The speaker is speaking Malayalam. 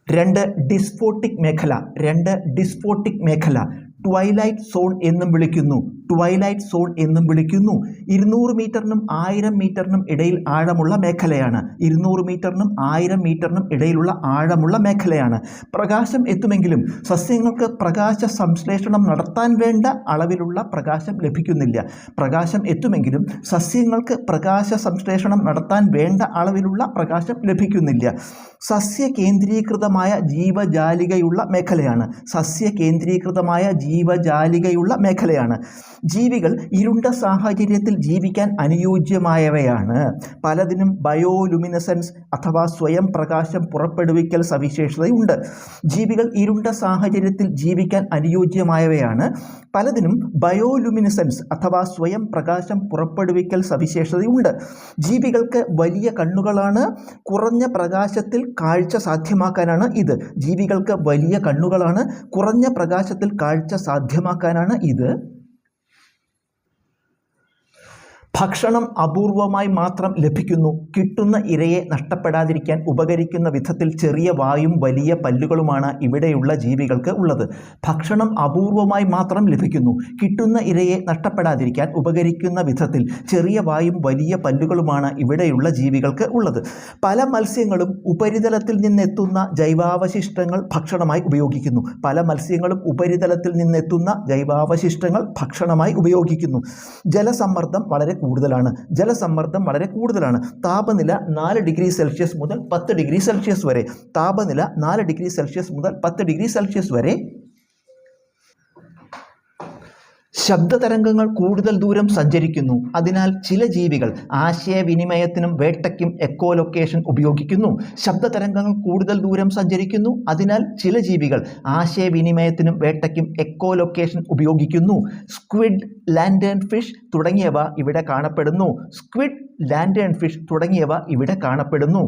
രണ്ട് ഡിസ്ഫോട്ടിക് മേഖല ട്വൈലൈറ്റ് സോൺ എന്നും വിളിക്കുന്നു. 200 മീറ്ററിനും 1000 മീറ്ററിനും ഇടയിൽ ആഴമുള്ള മേഖലയാണ്. 200 മീറ്ററിനും 1000 മീറ്ററിനും ഇടയിലുള്ള ആഴമുള്ള മേഖലയാണ്. പ്രകാശം എത്തുമെങ്കിലും സസ്യങ്ങൾക്ക് പ്രകാശ സംശ്ലേഷണം നടത്താൻ വേണ്ട അളവിലുള്ള പ്രകാശം ലഭിക്കുന്നില്ല. പ്രകാശം എത്തുമെങ്കിലും സസ്യങ്ങൾക്ക് പ്രകാശ സംശ്ലേഷണം നടത്താൻ വേണ്ട അളവിലുള്ള പ്രകാശം ലഭിക്കുന്നില്ല. സസ്യ കേന്ദ്രീകൃതമായ ജീവജാലികയുള്ള മേഖലയാണ്. ജീവികൾ ഇരുണ്ട സാഹചര്യത്തിൽ ജീവിക്കാൻ അനുയോജ്യമായവയാണ്. പലതിനും ബയോലുമിനസൻസ് അഥവാ സ്വയം പ്രകാശം പുറപ്പെടുവിക്കൽ സവിശേഷതയുണ്ട്. ജീവികൾ ഇരുണ്ട സാഹചര്യത്തിൽ ജീവിക്കാൻ അനുയോജ്യമായവയാണ്. പലതിനും ബയോലുമിനസൻസ് അഥവാ സ്വയം പ്രകാശം പുറപ്പെടുവിക്കൽ സവിശേഷതയുണ്ട്. ജീവികൾക്ക് വലിയ കണ്ണുകളാണ്. കുറഞ്ഞ പ്രകാശത്തിൽ കാഴ്ച സാധ്യമാക്കാനാണ് ഇത്. ഭക്ഷണം അപൂർവമായി മാത്രം ലഭിക്കുന്നു. കിട്ടുന്ന ഇരയെ നഷ്ടപ്പെടാതിരിക്കാൻ ഉപകരിക്കുന്ന വിധത്തിൽ ചെറിയ വായും വലിയ പല്ലുകളുമാണ് ഇവിടെയുള്ള ജീവികൾക്ക് ഉള്ളത്. ഭക്ഷണം അപൂർവമായി മാത്രം ലഭിക്കുന്നു. കിട്ടുന്ന ഇരയെ നഷ്ടപ്പെടാതിരിക്കാൻ ഉപകരിക്കുന്ന വിധത്തിൽ ചെറിയ വായും വലിയ പല്ലുകളുമാണ് ഇവിടെയുള്ള ജീവികൾക്ക് ഉള്ളത്. പല മത്സ്യങ്ങളും ഉപരിതലത്തിൽ നിന്നെത്തുന്ന ജൈവാവശിഷ്ടങ്ങൾ ഭക്ഷണമായി ഉപയോഗിക്കുന്നു. ജലസമ്മർദ്ദം വളരെ കൂടുതലാണ്. താപനില 4 ഡിഗ്രി സെൽഷ്യസ് മുതൽ 10 ഡിഗ്രി സെൽഷ്യസ് വരെ. ശബ്ദതരംഗങ്ങൾ കൂടുതൽ ദൂരം സഞ്ചരിക്കുന്നു. അതിനാൽ ചില ജീവികൾ ആശയവിനിമയത്തിനും വേട്ടയ്ക്കും എക്കോലൊക്കേഷൻ ഉപയോഗിക്കുന്നു. സ്ക്വിഡ്, ലാൻഡേൺ ഫിഷ് തുടങ്ങിയവ ഇവിടെ കാണപ്പെടുന്നു.